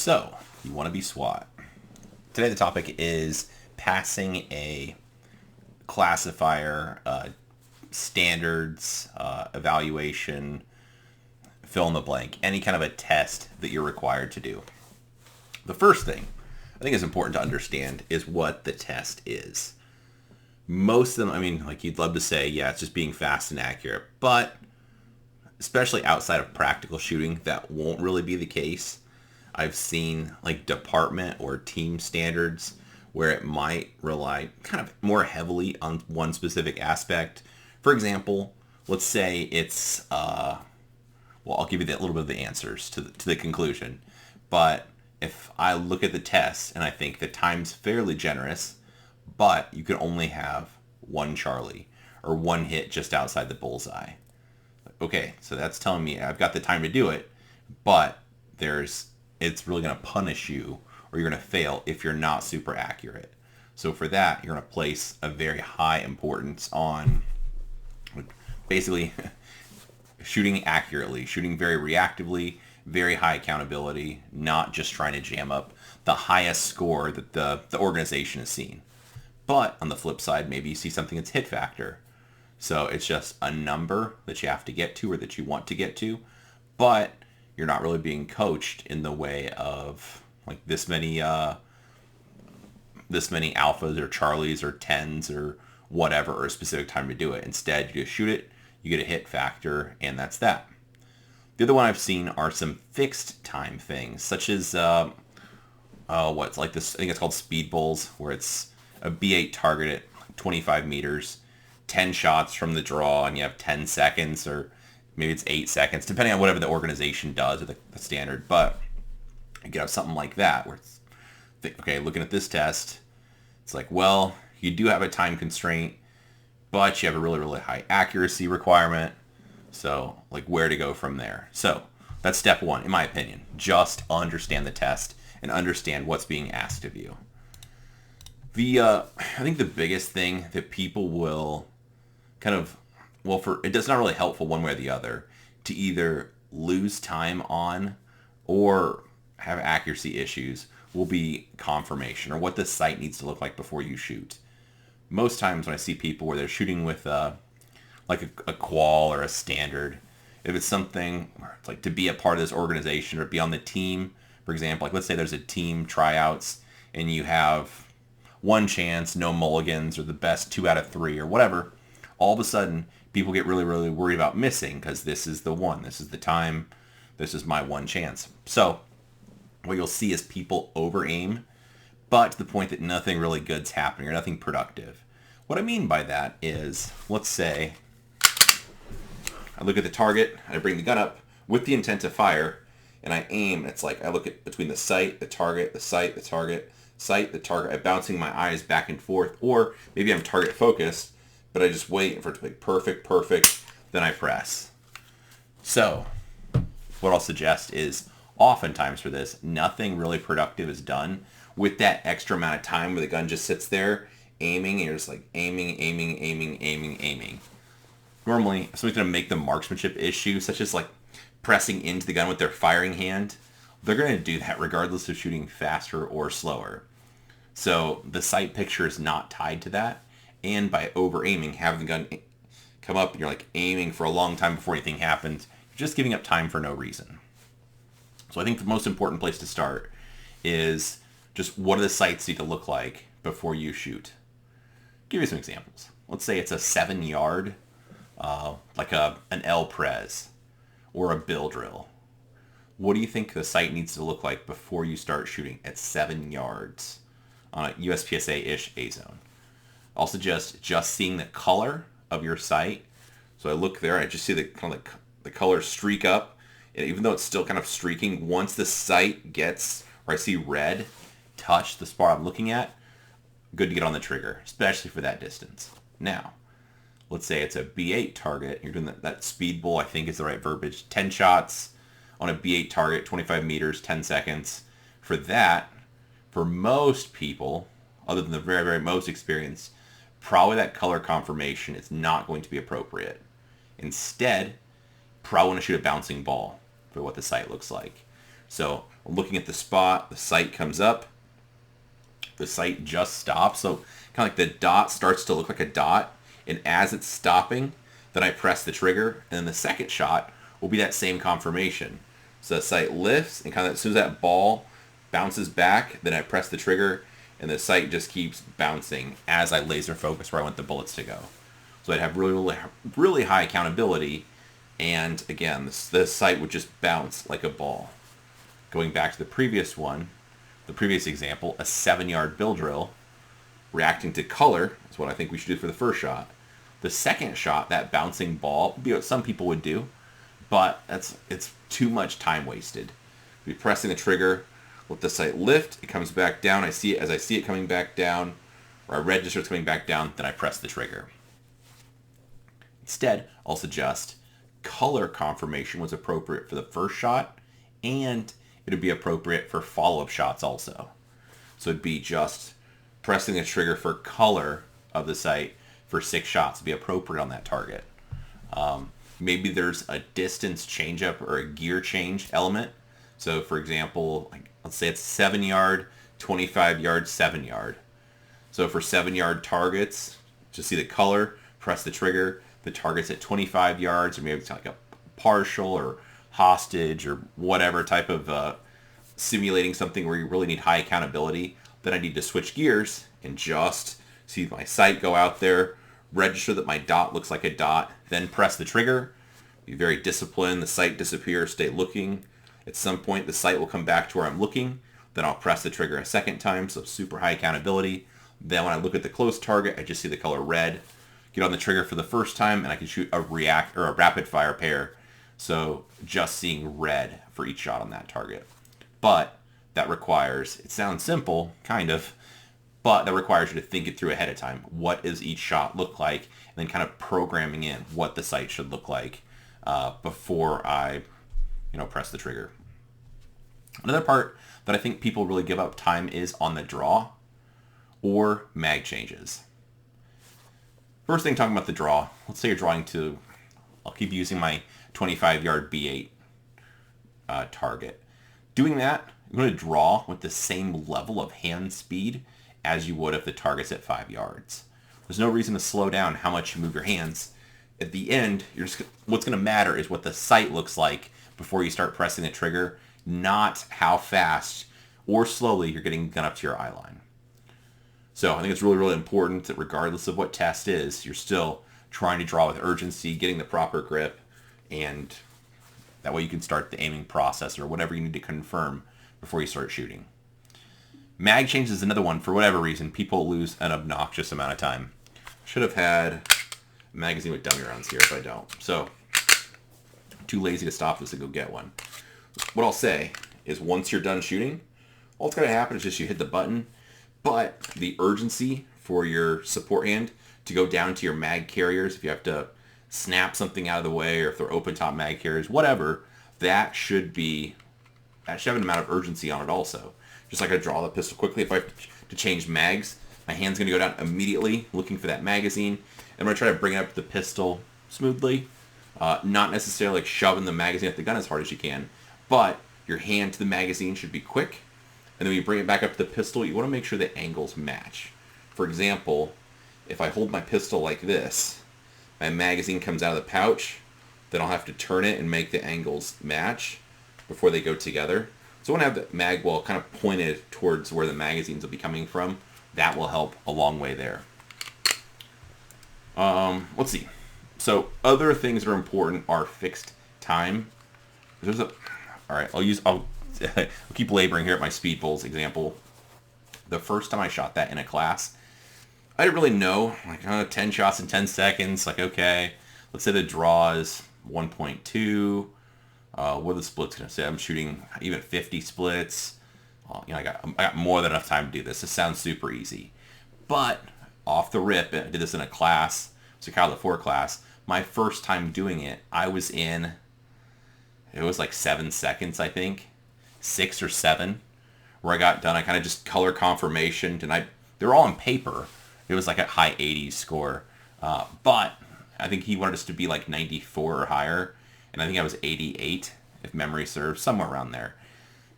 So, you want to be SWAT. Today the topic is passing a classifier, standards, evaluation, fill in the blank, any kind of a test that you're required to do. The first thing I think is important to understand is what the test is. Most of them, you'd love to say, yeah, it's just being fast and accurate, but especially outside of practical shooting, that won't really be the case. I've seen department or team standards where it might rely kind of more heavily on one specific aspect. For example, let's say it's, I'll give you a little bit of the answers to the conclusion. But if I look at the test and I think the time's fairly generous, but you can only have one Charlie or one hit just outside the bullseye. Okay, so that's telling me I've got the time to do it, but it's really going to punish you or you're going to fail if you're not super accurate. So for that, you're going to place a very high importance on basically shooting accurately, shooting very reactively, very high accountability, not just trying to jam up the highest score that the organization has seen. But on the flip side, maybe you see something that's hit factor. So it's just a number that you have to get to or that you want to get to, but you're not really being coached in the way of this many alphas or Charlies or 10s or whatever, or a specific time to do it. Instead, you just shoot it, you get a hit factor, and that's that. The other one I've seen are some fixed time things, such as what's like this, I think it's called speed bowls, where it's a B8 target at 25 meters, 10 shots from the draw, and you have 10 seconds, or maybe it's 8 seconds, depending on whatever the organization does or the standard. But you could have something like that, where it's, okay, looking at this test, it's like, well, you do have a time constraint, but you have a really, really high accuracy requirement. So, where to go from there? So, that's step one, in my opinion. Just understand the test and understand what's being asked of you. I think the biggest thing that people will it's not really helpful one way or the other to either lose time on or have accuracy issues will be confirmation, or what the sight needs to look like before you shoot. Most times when I see people where they're shooting with a qual or a standard, if it's something where it's to be a part of this organization or be on the team, for example, let's say there's a team tryouts and you have one chance, no mulligans, or the best 2 out of 3 or whatever, all of a sudden people get really, really worried about missing because this is the one, this is the time, this is my one chance. So what you'll see is people over-aim, but to the point that nothing really good's happening or nothing productive. What I mean by that is, let's say I look at the target, I bring the gun up with the intent to fire, and I aim. It's I look at between the sight, the target, the sight, the target, sight, the target. I'm bouncing my eyes back and forth, or maybe I'm target focused, but I just wait for it to be perfect, then I press. So what I'll suggest is, oftentimes for this, nothing really productive is done with that extra amount of time where the gun just sits there aiming, and you're just aiming. Normally, if somebody's going to make the marksmanship issue, such as pressing into the gun with their firing hand, they're going to do that regardless of shooting faster or slower. So the sight picture is not tied to that. And by over-aiming, having the gun come up, and you're aiming for a long time before anything happens, you're just giving up time for no reason. So I think the most important place to start is just what do the sights need to look like before you shoot. Give you some examples. Let's say it's a 7-yard, an L Prez or a bill drill. What do you think the sight needs to look like before you start shooting at 7 yards on a USPSA-ish A-zone? I'll suggest just seeing the color of your sight. So I look there, I just see the color streak up. And even though it's still kind of streaking, once the sight gets, or I see red touch the spot I'm looking at, good to get on the trigger, especially for that distance. Now, let's say it's a B8 target. You're doing that speed bowl, I think is the right verbiage. 10 shots on a B8 target, 25 meters, 10 seconds. For that, for most people, other than the very, very most experienced, probably that color confirmation is not going to be appropriate. Instead, probably want to shoot a bouncing ball for what the sight looks like. So I'm looking at the spot, the sight comes up, the sight just stops. So kind of like the dot starts to look like a dot. And as it's stopping, then I press the trigger. And then the second shot will be that same confirmation. So the sight lifts, and kind of as soon as that ball bounces back, then I press the trigger, and the sight just keeps bouncing as I laser focus where I want the bullets to go. So I'd have really high accountability, and again, the sight would just bounce like a ball. Going back to the previous one, the previous example, a 7-yard bill drill, reacting to color is what I think we should do for the first shot. The second shot, that bouncing ball, would be what some people would do, but it's too much time wasted. Be pressing the trigger, let the sight lift, it comes back down, I see it as I see it coming back down, or I register it's coming back down, then I press the trigger. Instead, I'll suggest color confirmation was appropriate for the first shot, and it would be appropriate for follow-up shots also. So it'd be just pressing the trigger for color of the sight for 6 shots would be appropriate on that target. Maybe there's a distance change-up or a gear change element. So for example, let's say it's 7-yard, 25-yard, 7-yard. So for 7-yard targets, just see the color, press the trigger, the target's at 25 yards, or maybe it's like a partial or hostage or whatever type of simulating something where you really need high accountability. Then I need to switch gears and just see my sight go out there, register that my dot looks like a dot, then press the trigger. Be very disciplined. The sight disappears, stay looking. At some point, the sight will come back to where I'm looking. Then I'll press the trigger a second time, so super high accountability. Then when I look at the close target, I just see the color red. Get on the trigger for the first time, and I can shoot a rapid fire pair. So just seeing red for each shot on that target. But that requires, it sounds simple, kind of, but that requires you to think it through ahead of time. What does each shot look like? And then kind of programming in what the sight should look like before I, press the trigger. Another part that I think people really give up time is on the draw or mag changes. First thing, talking about the draw. Let's say you're drawing to, I'll keep using my 25-yard B8 target. Doing that, you're going to draw with the same level of hand speed as you would if the target's at 5 yards. There's no reason to slow down how much you move your hands. At the end, what's going to matter is what the sight looks like before you start pressing the trigger, not how fast or slowly you're getting the gun up to your eye line. So I think it's really important that regardless of what test is, you're still trying to draw with urgency, getting the proper grip, and that way you can start the aiming process or whatever you need to confirm before you start shooting. Mag change is another one. For whatever reason, people lose an obnoxious amount of time. Should have had a magazine with dummy rounds here, but I don't. So, too lazy to stop this and go get one. What I'll say is once you're done shooting, all that's going to happen is just you hit the button, but the urgency for your support hand to go down to your mag carriers, if you have to snap something out of the way or if they're open top mag carriers, whatever, that should have an amount of urgency on it also. Just like I draw the pistol quickly, if I have to change mags, my hand's going to go down immediately looking for that magazine. I'm going to try to bring it up to the pistol smoothly, not necessarily like shoving the magazine at the gun as hard as you can, but your hand to the magazine should be quick. And then when you bring it back up to the pistol, you want to make sure the angles match. For example, if I hold my pistol like this, my magazine comes out of the pouch, then I'll have to turn it and make the angles match before they go together. So I want to have the mag well kind of pointed towards where the magazines will be coming from. That will help a long way there. Let's see. So other things that are important are fixed time. I'll keep laboring here at my speed bowls example. The first time I shot that in a class, I didn't really know, 10 shots in 10 seconds, okay, let's say the draw is 1.2, what are the splits going to say? I'm shooting even 50 splits. I got more than enough time to do this. This sounds super easy. But off the rip, I did this in a class, it's a Caliber 4 class. My first time doing it, it was like 7 seconds, I think, 6 or 7, where I got done. I kind of just color confirmation, and they were all on paper. It was like a high 80s score, but I think he wanted us to be like 94 or higher, and I think I was 88, if memory serves, somewhere around there.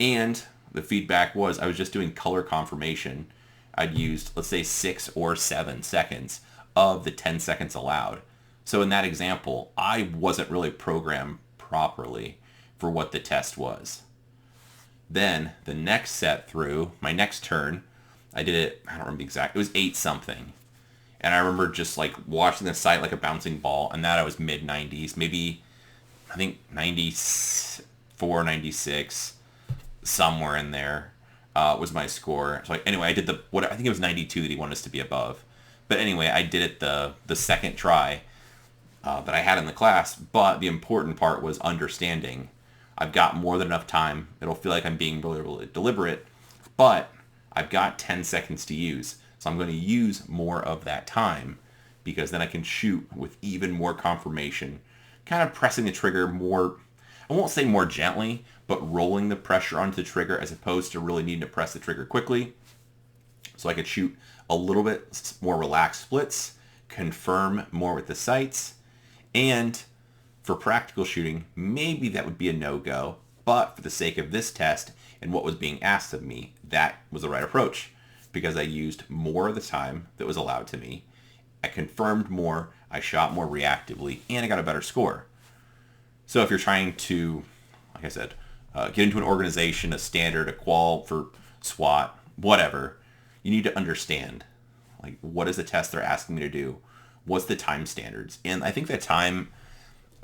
And the feedback was I was just doing color confirmation. I'd used, let's say, 6 or 7 seconds of the 10 seconds allowed. So in that example, I wasn't really programmed properly for what the test was. Then the next set through, my next turn, I did it, I don't remember the exact, it was 8 something. And I remember just like watching the sight like a bouncing ball, and that I was mid 90s, maybe I think 94, 96, somewhere in there was my score. So anyway, I did I think it was 92 that he wanted us to be above. But anyway, I did it the second try that I had in the class. But the important part was understanding. I've got more than enough time. It'll feel like I'm being really, really deliberate, but I've got 10 seconds to use. So I'm going to use more of that time because then I can shoot with even more confirmation, kind of pressing the trigger more, I won't say more gently, but rolling the pressure onto the trigger as opposed to really needing to press the trigger quickly. So I could shoot a little bit more relaxed splits, confirm more with the sights, and for practical shooting, maybe that would be a no-go, but for the sake of this test and what was being asked of me, that was the right approach because I used more of the time that was allowed to me. I confirmed more, I shot more reactively, and I got a better score. So if you're trying to, like I said, get into an organization, a standard, a qual for SWAT, whatever, you need to understand, like, what is the test they're asking me to do? What's the time standards? And I think the time,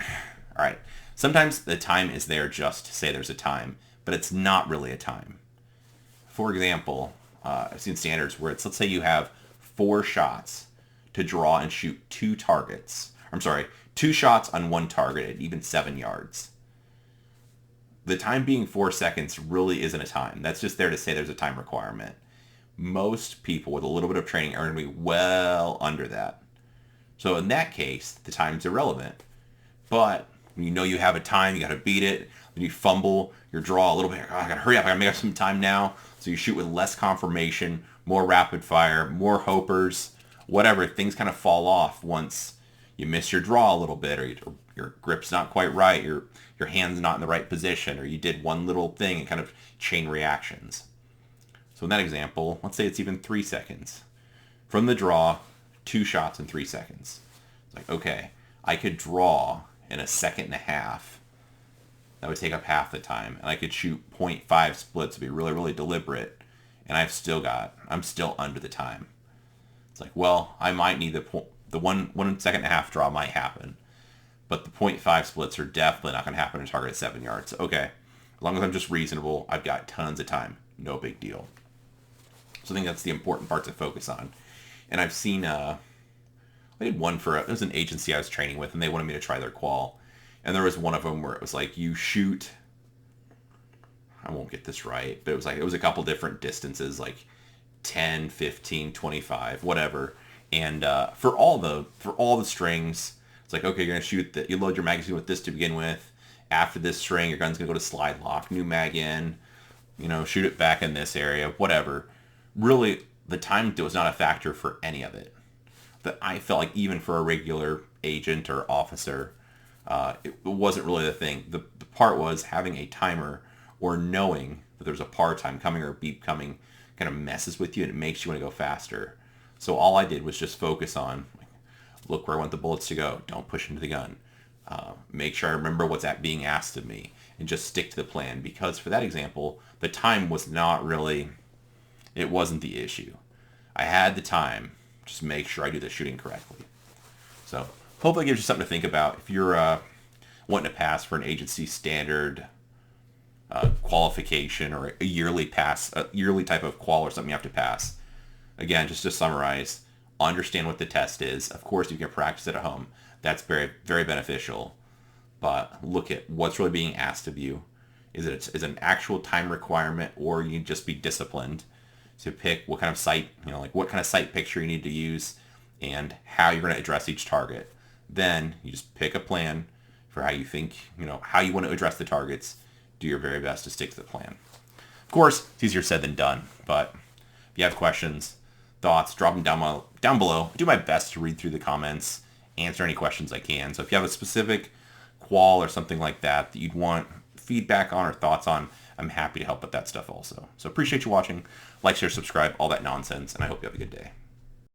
all right, sometimes the time is there just to say there's a time, but it's not really a time. For example, I've seen standards where it's, let's say you have 4 shots to draw and shoot 2 targets. I'm sorry, 2 shots on 1 target at even 7 yards. The time being 4 seconds really isn't a time. That's just there to say there's a time requirement. Most people with a little bit of training are going to be well under that. So in that case, the time's irrelevant. But when you know you have a time, you got to beat it. When you fumble your draw a little bit, oh, I got to hurry up. I got to make up some time now. So you shoot with less confirmation, more rapid fire, more hopers, whatever. Things kind of fall off once you miss your draw a little bit, or your grip's not quite right, your hand's not in the right position, or you did one little thing and kind of chain reactions. So in that example, let's say it's even 3 seconds. From the draw, 2 shots in 3 seconds. It's like, okay, I could draw in a second and a half. That would take up half the time. And I could shoot 0.5 splits to be really, really deliberate. And I'm still under the time. It's like, well, I might need the 1 second and a half draw might happen. But the 0.5 splits are definitely not going to happen to target at 7 yards. Okay, as long as I'm just reasonable, I've got tons of time. No big deal. So I think that's the important part to focus on. And I've seen, I did one it was an agency I was training with, and they wanted me to try their qual. And there was one of them where it was like, you shoot, I won't get this right, but it was a couple different distances, like 10, 15, 25, whatever. And for all the strings, it's like, okay, you're going to shoot you load your magazine with this to begin with. After this string, your gun's going to go to slide lock, new mag in, shoot it back in this area, whatever. Really, the time was not a factor for any of it. But I felt like even for a regular agent or officer, it wasn't really the thing. The part was having a timer or knowing that there's a par time coming or a beep coming kind of messes with you and it makes you want to go faster. So all I did was just focus on, look where I want the bullets to go. Don't push into the gun. Make sure I remember what's being asked of me and just stick to the plan. Because for that example, the time was not really, it wasn't the issue. I had the time. Just make sure I do the shooting correctly. So hopefully it gives you something to think about. If you're wanting to pass for an agency standard qualification or a yearly type of qual or something you have to pass. Again, just to summarize, understand what the test is. Of course, you can practice it at home. That's very, very beneficial. But look at what's really being asked of you. Is it an actual time requirement, or you just be disciplined to pick what kind of sight, like what kind of sight picture you need to use and how you're going to address each target. Then you just pick a plan for how you think, how you want to address the targets. Do your very best to stick to the plan. Of course, it's easier said than done, but if you have questions, thoughts, drop them down below. I do my best to read through the comments, answer any questions I can. So if you have a specific qual or something like that you'd want feedback on or thoughts on, I'm happy to help with that stuff also. So appreciate you watching. Like, share, subscribe, all that nonsense, and I hope you have a good day.